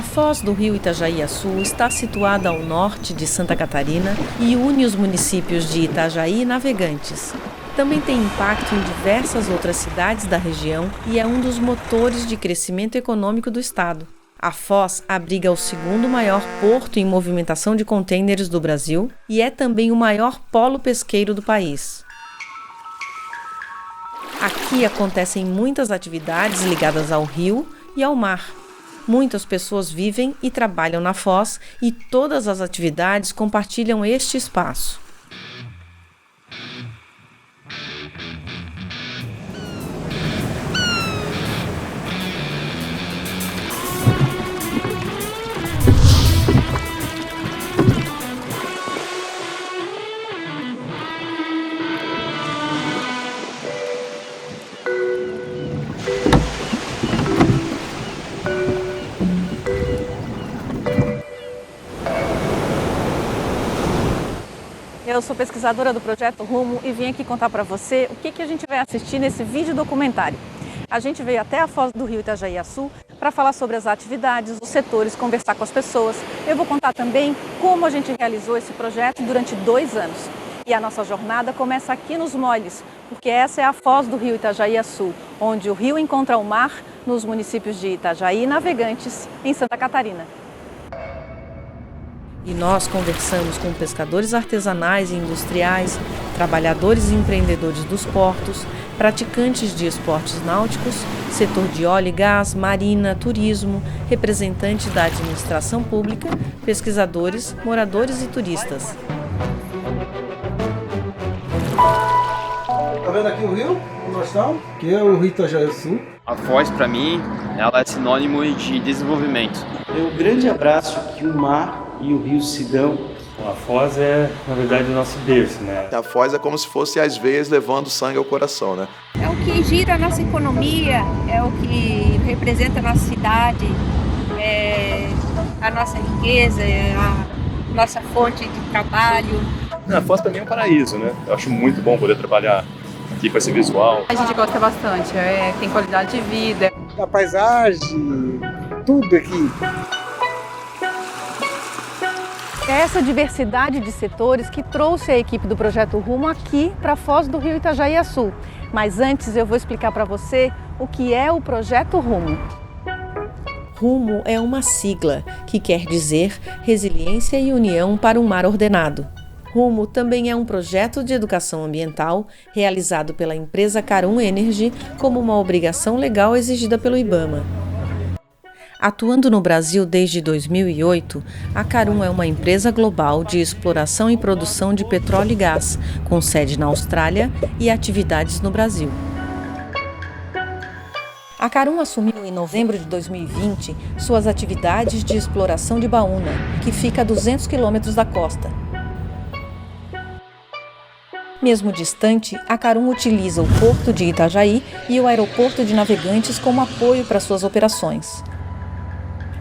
A foz do rio Itajaí-Açu está situada ao norte de Santa Catarina e une os municípios de Itajaí e Navegantes. Também tem impacto em diversas outras cidades da região e é um dos motores de crescimento econômico do estado. A foz abriga o segundo maior porto em movimentação de contêineres do Brasil e é também o maior polo pesqueiro do país. Aqui acontecem muitas atividades ligadas ao rio e ao mar. Muitas pessoas vivem e trabalham na foz e todas as atividades compartilham este espaço. Eu sou pesquisadora do Projeto Rumo e vim aqui contar para você o que a gente vai assistir nesse vídeo documentário. A gente veio até a foz do rio Itajaí-Açu para falar sobre as atividades, os setores, conversar com as pessoas. Eu vou contar também como a gente realizou esse projeto durante 2 anos. E a nossa jornada começa aqui nos Molhes, porque essa é a foz do rio Itajaí-Açu, onde o rio encontra o mar nos municípios de Itajaí e Navegantes, em Santa Catarina. E nós conversamos com pescadores artesanais e industriais, trabalhadores e empreendedores dos portos, praticantes de esportes náuticos, setor de óleo e gás, marina, turismo, representantes da administração pública, pesquisadores, moradores e turistas. Tá vendo aqui o rio? Onde nós estamos? Que é o rio Itajaí-Açu. A foz, para mim, ela é sinônimo de desenvolvimento. É o grande abraço que o mar e o rio se dão. A foz é, na verdade, o nosso berço, né? A foz é como se fosse as veias levando sangue ao coração, né? É o que gira a nossa economia, é o que representa a nossa cidade, é a nossa riqueza, é a nossa fonte de trabalho. A foz para mim é um paraíso, né? Eu acho muito bom poder trabalhar aqui com esse visual. A gente gosta bastante, tem qualidade de vida. A paisagem, tudo aqui. É essa diversidade de setores que trouxe a equipe do Projeto Rumo aqui para a foz do rio Itajaí-Açu. Mas antes eu vou explicar para você o que é o Projeto Rumo. Rumo é uma sigla que quer dizer Resiliência e União para um Mar Ordenado. Rumo também é um projeto de educação ambiental realizado pela empresa Carum Energy como uma obrigação legal exigida pelo IBAMA. Atuando no Brasil desde 2008, a Carum é uma empresa global de exploração e produção de petróleo e gás, com sede na Austrália e atividades no Brasil. A Carum assumiu em novembro de 2020 suas atividades de exploração de Baúna, que fica a 200 quilômetros da costa. Mesmo distante, a Carum utiliza o porto de Itajaí e o aeroporto de Navegantes como apoio para suas operações.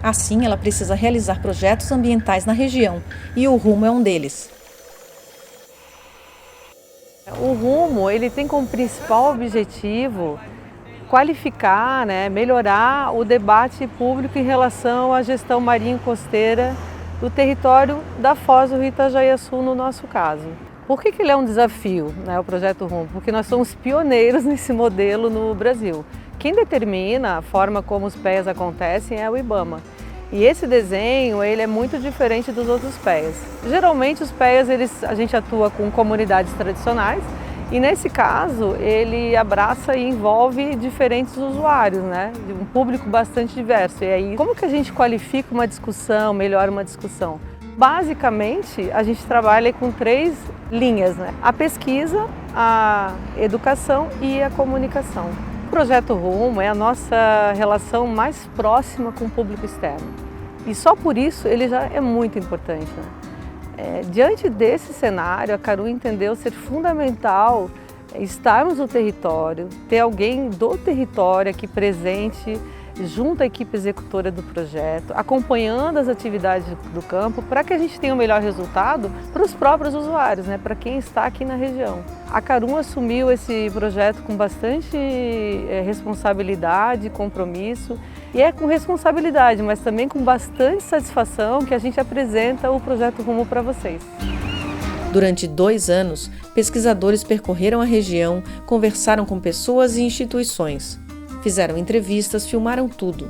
Assim, ela precisa realizar projetos ambientais na região, e o Rumo é um deles. O Rumo ele tem como principal objetivo qualificar, melhorar o debate público em relação à gestão marinho-costeira do território da foz do rio Itajaí-Açu, no nosso caso. Por que ele é um desafio, o Projeto Rumo? Porque nós somos pioneiros nesse modelo no Brasil. Quem determina a forma como os PEAs acontecem é o IBAMA. E esse desenho ele é muito diferente dos outros PEAs. Geralmente os PEAs a gente atua com comunidades tradicionais e nesse caso ele abraça e envolve diferentes usuários, de um público bastante diverso. E aí, como que a gente qualifica uma discussão, melhora uma discussão? Basicamente, a gente trabalha com 3 linhas, a pesquisa, a educação e a comunicação. O Projeto Rumo é a nossa relação mais próxima com o público externo e só por isso ele já é muito importante. Diante desse cenário, a Carum entendeu ser fundamental estarmos no território, ter alguém do território aqui presente, junto à equipe executora do projeto, acompanhando as atividades do campo, para que a gente tenha o melhor resultado para os próprios usuários, né, para quem está aqui na região. A Carum assumiu esse projeto com bastante responsabilidade, compromisso, e é com responsabilidade, mas também com bastante satisfação que a gente apresenta o Projeto Rumo para vocês. Durante 2 anos, pesquisadores percorreram a região, conversaram com pessoas e instituições. Fizeram entrevistas, filmaram tudo.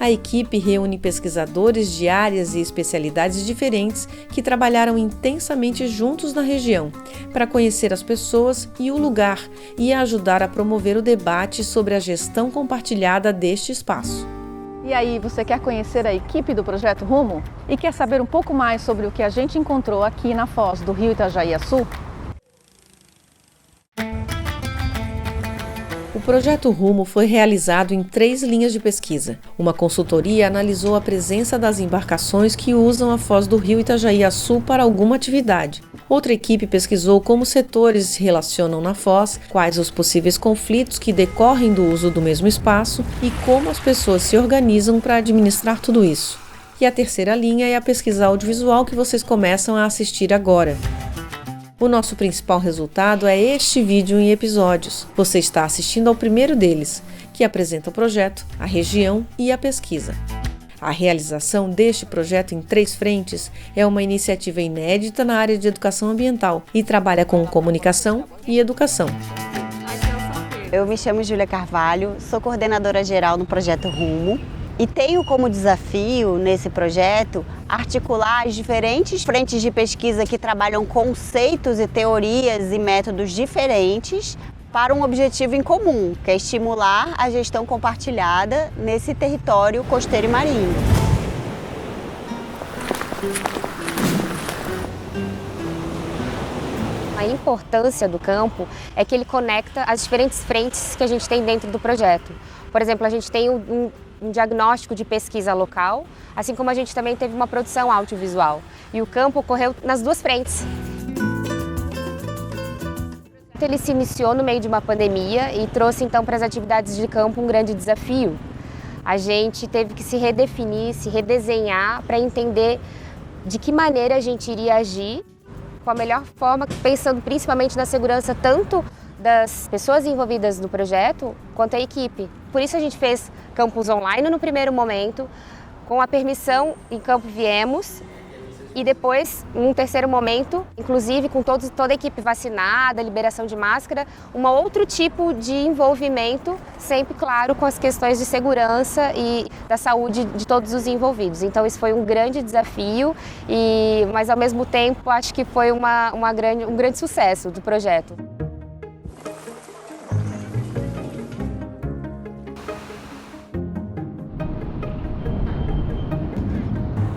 A equipe reúne pesquisadores de áreas e especialidades diferentes que trabalharam intensamente juntos na região, para conhecer as pessoas e o lugar e ajudar a promover o debate sobre a gestão compartilhada deste espaço. E aí, você quer conhecer a equipe do Projeto Rumo? E quer saber um pouco mais sobre o que a gente encontrou aqui na foz do rio Itajaí-Açu? O Projeto Rumo foi realizado em 3 linhas de pesquisa. Uma consultoria analisou a presença das embarcações que usam a foz do rio Itajaí-Açu para alguma atividade. Outra equipe pesquisou como setores se relacionam na foz, quais os possíveis conflitos que decorrem do uso do mesmo espaço e como as pessoas se organizam para administrar tudo isso. E a terceira linha é a pesquisa audiovisual que vocês começam a assistir agora. O nosso principal resultado é este vídeo em episódios. Você está assistindo ao primeiro deles, que apresenta o projeto, a região e a pesquisa. A realização deste projeto em 3 frentes é uma iniciativa inédita na área de educação ambiental e trabalha com comunicação e educação. Eu me chamo Júlia Carvalho, sou coordenadora geral no Projeto Rumo e tenho como desafio nesse projeto articular as diferentes frentes de pesquisa que trabalham conceitos e teorias e métodos diferentes para um objetivo em comum, que é estimular a gestão compartilhada nesse território costeiro e marinho. A importância do campo é que ele conecta as diferentes frentes que a gente tem dentro do projeto. Por exemplo, a gente tem um diagnóstico de pesquisa local, assim como a gente também teve uma produção audiovisual. E o campo ocorreu nas 2 frentes. Ele se iniciou no meio de uma pandemia e trouxe então para as atividades de campo um grande desafio. A gente teve que se redefinir, se redesenhar para entender de que maneira a gente iria agir com a melhor forma, pensando principalmente na segurança tanto das pessoas envolvidas no projeto quanto a equipe. Por isso a gente fez campus online no primeiro momento, com a permissão em campo viemos e depois, num terceiro momento, inclusive com toda a equipe vacinada, liberação de máscara, um outro tipo de envolvimento, sempre claro com as questões de segurança e da saúde de todos os envolvidos. Então isso foi um grande desafio, mas ao mesmo tempo acho que foi um grande sucesso do projeto.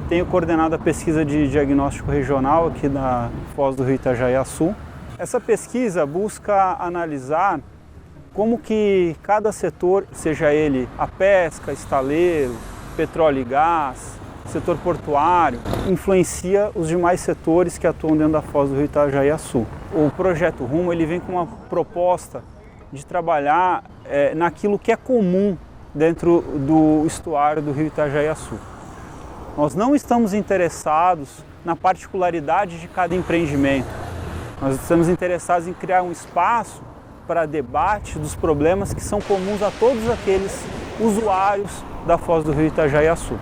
Tenho coordenado a pesquisa de diagnóstico regional aqui na foz do rio Itajaí-Açu. Essa pesquisa busca analisar como que cada setor, seja ele a pesca, estaleiro, petróleo e gás, setor portuário, influencia os demais setores que atuam dentro da foz do rio Itajaí-Açu. O Projeto Rumo ele vem com uma proposta de trabalhar naquilo que é comum dentro do estuário do rio Itajaí-Açu. Nós não estamos interessados na particularidade de cada empreendimento. Nós estamos interessados em criar um espaço para debate dos problemas que são comuns a todos aqueles usuários da foz do rio Itajaí-Açu.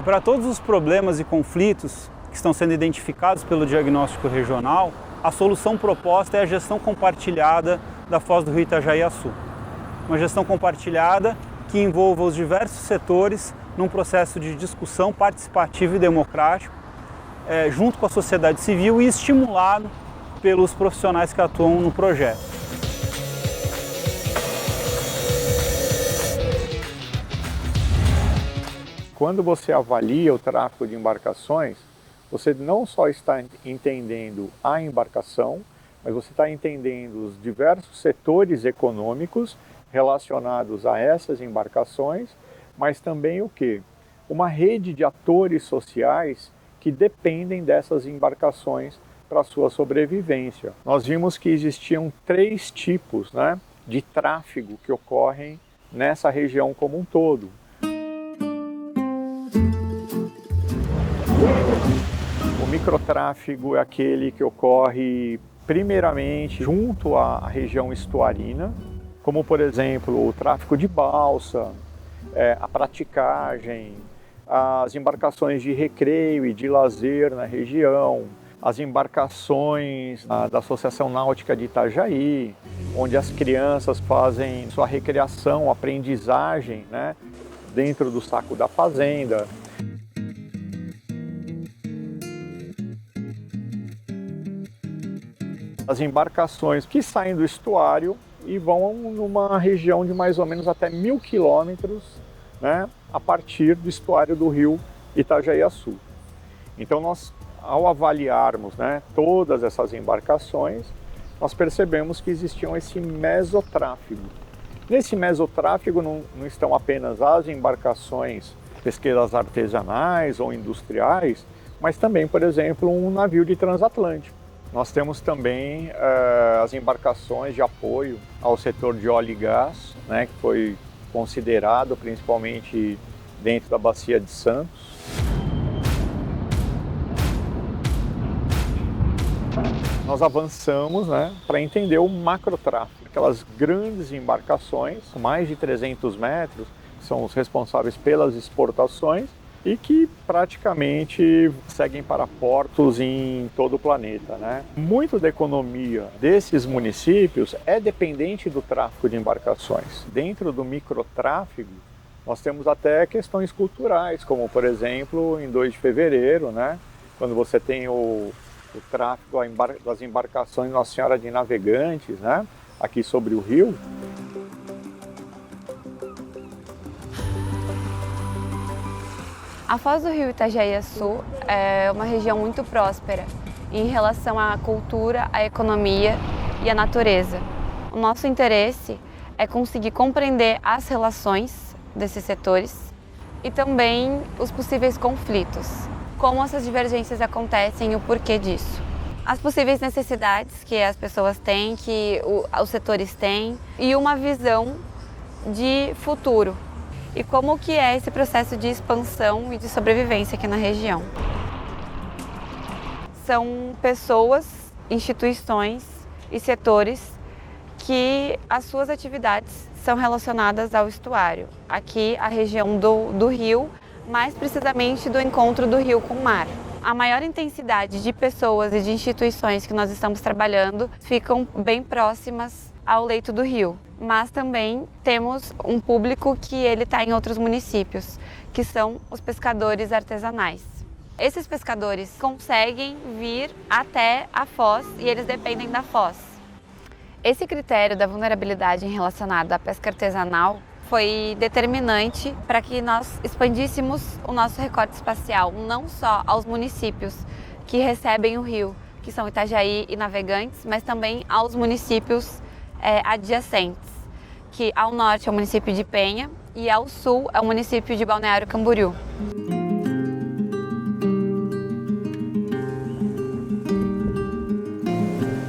Para todos os problemas e conflitos que estão sendo identificados pelo diagnóstico regional, a solução proposta é a gestão compartilhada da foz do rio Itajaí-Açu. Uma gestão compartilhada que envolva os diversos setores num processo de discussão participativo e democrático, junto com a sociedade civil e estimulado pelos profissionais que atuam no projeto. Quando você avalia o tráfego de embarcações, você não só está entendendo a embarcação, mas você está entendendo os diversos setores econômicos relacionados a essas embarcações, mas também o quê? Uma rede de atores sociais que dependem dessas embarcações para a sua sobrevivência. Nós vimos que existiam 3 tipos, de tráfego que ocorrem nessa região como um todo. O microtráfego é aquele que ocorre primeiramente junto à região estuarina, como por exemplo o tráfico de balsa, a praticagem, as embarcações de recreio e de lazer na região, as embarcações da Associação Náutica de Itajaí, onde as crianças fazem sua recreação, aprendizagem, né, dentro do saco da fazenda. As embarcações que saem do estuário e vão numa região de mais ou menos até 1.000 quilômetros, né, a partir do estuário do rio Itajaiaçu. Então nós, ao avaliarmos, né, todas essas embarcações, nós percebemos que existiam esse mesotráfego. Nesse mesotráfego não estão apenas as embarcações pesqueiras artesanais ou industriais, mas também, por exemplo, um navio de transatlântico. Nós temos também as embarcações de apoio ao setor de óleo e gás, né, que foi considerado principalmente dentro da Bacia de Santos. Nós avançamos, né, para entender o macrotráfego, aquelas grandes embarcações, com mais de 300 metros, que são os responsáveis pelas exportações e que praticamente seguem para portos em todo o planeta, né? Muito da economia desses municípios é dependente do tráfego de embarcações. Dentro do microtráfego, nós temos até questões culturais, como por exemplo, em 2 de fevereiro, né, quando você tem o tráfego das embarcações Nossa Senhora de Navegantes, né, aqui sobre o rio. A foz do rio Itajaiaçu é uma região muito próspera em relação à cultura, à economia e à natureza. O nosso interesse é conseguir compreender as relações desses setores e também os possíveis conflitos, como essas divergências acontecem e o porquê disso. As possíveis necessidades que as pessoas têm, que os setores têm e uma visão de futuro. E como que é esse processo de expansão e de sobrevivência aqui na região. São pessoas, instituições e setores que as suas atividades são relacionadas ao estuário. Aqui a região do rio, mais precisamente do encontro do rio com o mar. A maior intensidade de pessoas e de instituições que nós estamos trabalhando ficam bem próximas ao leito do rio. Mas também temos um público que ele está em outros municípios, que são os pescadores artesanais. Esses pescadores conseguem vir até a foz e eles dependem da foz. Esse critério da vulnerabilidade relacionado à pesca artesanal foi determinante para que nós expandíssemos o nosso recorte espacial, não só aos municípios que recebem o rio, que são Itajaí e Navegantes, mas também aos municípios adjacentes, que ao norte é o município de Penha e ao sul é o município de Balneário Camboriú.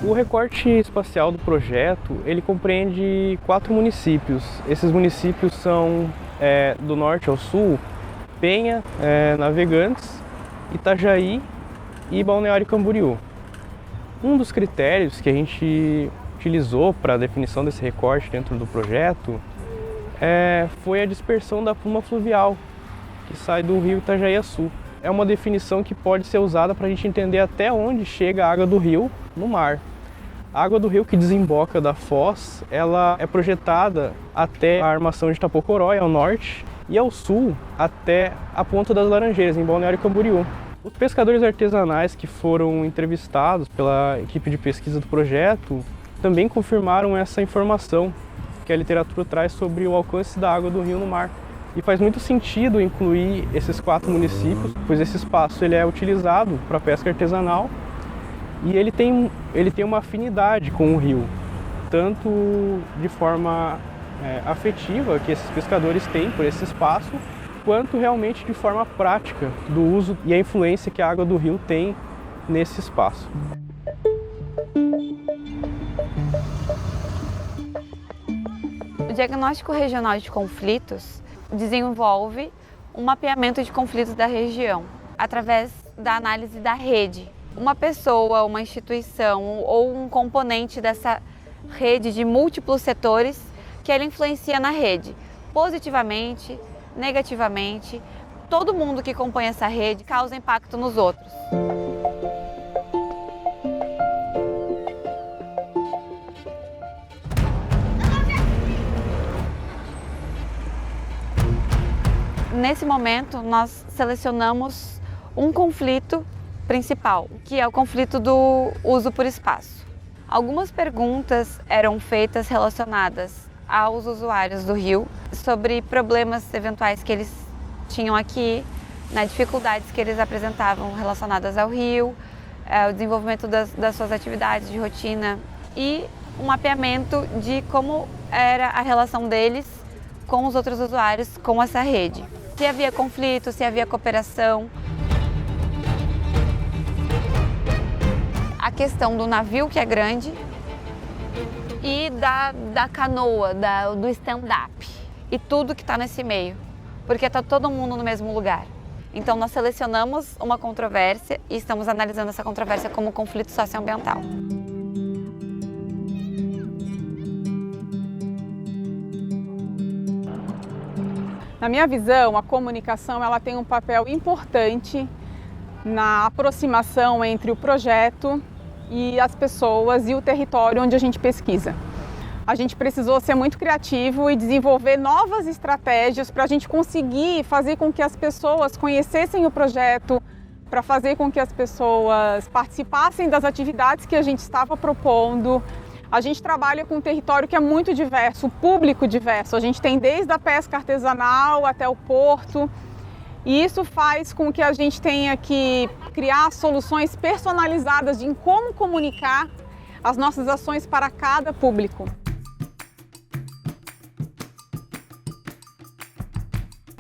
O recorte espacial do projeto, ele compreende 4 municípios. Esses municípios são do norte ao sul, Penha, Navegantes, Itajaí e Balneário Camboriú. Um dos critérios que a gente utilizou para a definição desse recorte dentro do projeto foi a dispersão da pluma fluvial que sai do rio Itajaiaçu. É uma definição que pode ser usada para a gente entender até onde chega a água do rio no mar. A água do rio que desemboca da foz, ela é projetada até a armação de Tapocorói, ao norte, e ao sul até a Ponta das Laranjeiras, em Balneário Camboriú. Os pescadores artesanais que foram entrevistados pela equipe de pesquisa do projeto também confirmaram essa informação que a literatura traz sobre o alcance da água do rio no mar. E faz muito sentido incluir esses 4 municípios, pois esse espaço ele é utilizado para pesca artesanal e ele tem uma afinidade com o rio, tanto de forma afetiva que esses pescadores têm por esse espaço, quanto realmente de forma prática do uso e a influência que a água do rio tem nesse espaço. O diagnóstico regional de conflitos desenvolve um mapeamento de conflitos da região através da análise da rede. Uma pessoa, uma instituição ou um componente dessa rede de múltiplos setores que ela influencia na rede, positivamente, negativamente. Todo mundo que compõe essa rede causa impacto nos outros. Nesse momento, nós selecionamos um conflito principal, que é o conflito do uso por espaço. Algumas perguntas eram feitas relacionadas aos usuários do rio sobre problemas eventuais que eles tinham aqui, dificuldades que eles apresentavam relacionadas ao rio, o desenvolvimento das suas atividades de rotina e um mapeamento de como era a relação deles com os outros usuários com essa rede. Se havia conflito, se havia cooperação. A questão do navio, que é grande, e da canoa, do stand-up e tudo que está nesse meio, porque está todo mundo no mesmo lugar. Então nós selecionamos uma controvérsia e estamos analisando essa controvérsia como conflito socioambiental. Na minha visão, a comunicação ela tem um papel importante na aproximação entre o projeto e as pessoas e o território onde a gente pesquisa. A gente precisou ser muito criativo e desenvolver novas estratégias para a gente conseguir fazer com que as pessoas conhecessem o projeto, para fazer com que as pessoas participassem das atividades que a gente estava propondo. A gente trabalha com um território que é muito diverso, o público diverso. A gente tem desde a pesca artesanal até o porto. E isso faz com que a gente tenha que criar soluções personalizadas de como comunicar as nossas ações para cada público.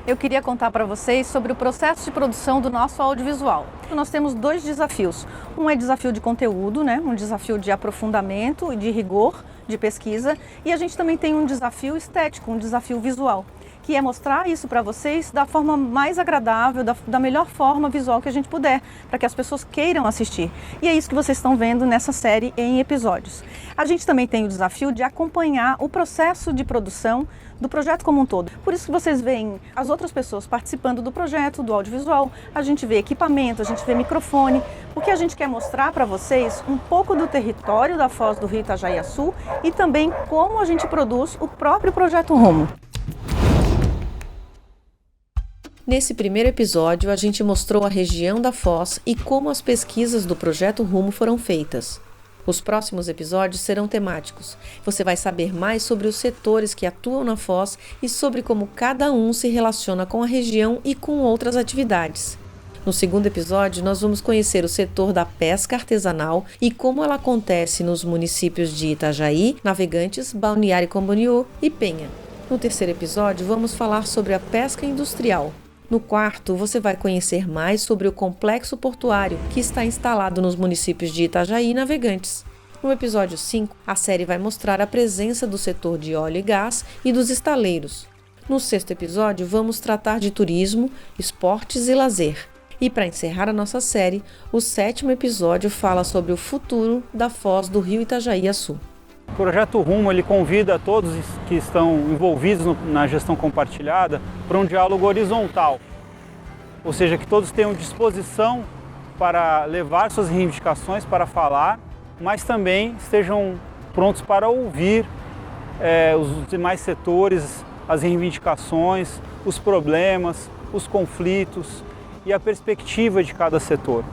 Eu queria contar para vocês sobre o processo de produção do nosso audiovisual. Nós temos 2 desafios. Um é desafio de conteúdo, um desafio de aprofundamento e de rigor de pesquisa. E a gente também tem um desafio estético, um desafio visual, que é mostrar isso para vocês da forma mais agradável, da melhor forma visual que a gente puder, para que as pessoas queiram assistir. E é isso que vocês estão vendo nessa série em episódios. A gente também tem o desafio de acompanhar o processo de produção do projeto como um todo. Por isso que vocês veem as outras pessoas participando do projeto, do audiovisual, a gente vê equipamento, a gente vê microfone, porque a gente quer mostrar para vocês um pouco do território da Foz do Rio Itajaí-Açu e também como a gente produz o próprio Projeto Rumo. Nesse primeiro episódio, a gente mostrou a região da Foz e como as pesquisas do Projeto Rumo foram feitas. Os próximos episódios serão temáticos. Você vai saber mais sobre os setores que atuam na Foz e sobre como cada um se relaciona com a região e com outras atividades. No segundo episódio, nós vamos conhecer o setor da pesca artesanal e como ela acontece nos municípios de Itajaí, Navegantes, Balneário Camboriú e Penha. No terceiro episódio, vamos falar sobre a pesca industrial. No quarto, você vai conhecer mais sobre o complexo portuário que está instalado nos municípios de Itajaí e Navegantes. No episódio 5, a série vai mostrar a presença do setor de óleo e gás e dos estaleiros. No sexto episódio, vamos tratar de turismo, esportes e lazer. E para encerrar a nossa série, o 7º episódio fala sobre o futuro da Foz do Rio Itajaí-Açu. O Projeto Rumo ele convida todos que estão envolvidos na gestão compartilhada para um diálogo horizontal, ou seja, que todos tenham disposição para levar suas reivindicações, para falar, mas também estejam prontos para ouvir os demais setores, as reivindicações, os problemas, os conflitos e a perspectiva de cada setor.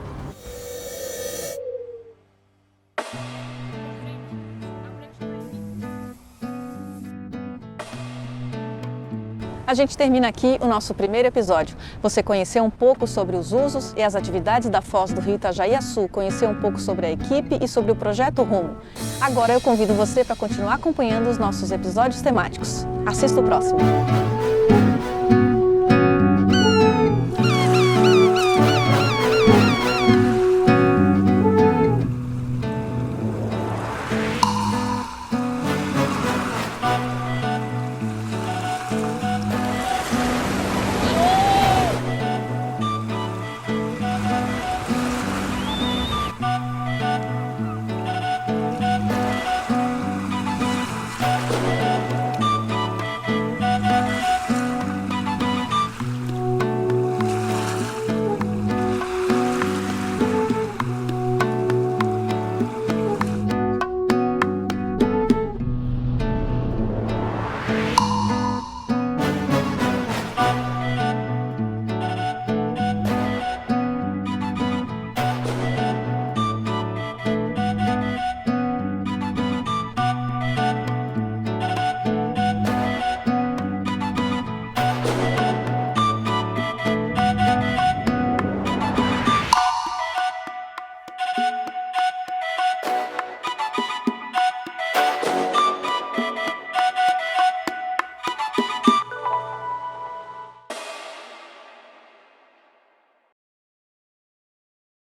A gente termina aqui o nosso primeiro episódio. Você conheceu um pouco sobre os usos e as atividades da Foz do Rio Itajaí-Açu, conheceu um pouco sobre a equipe e sobre o Projeto Rumo. Agora eu convido você para continuar acompanhando os nossos episódios temáticos. Assista o próximo!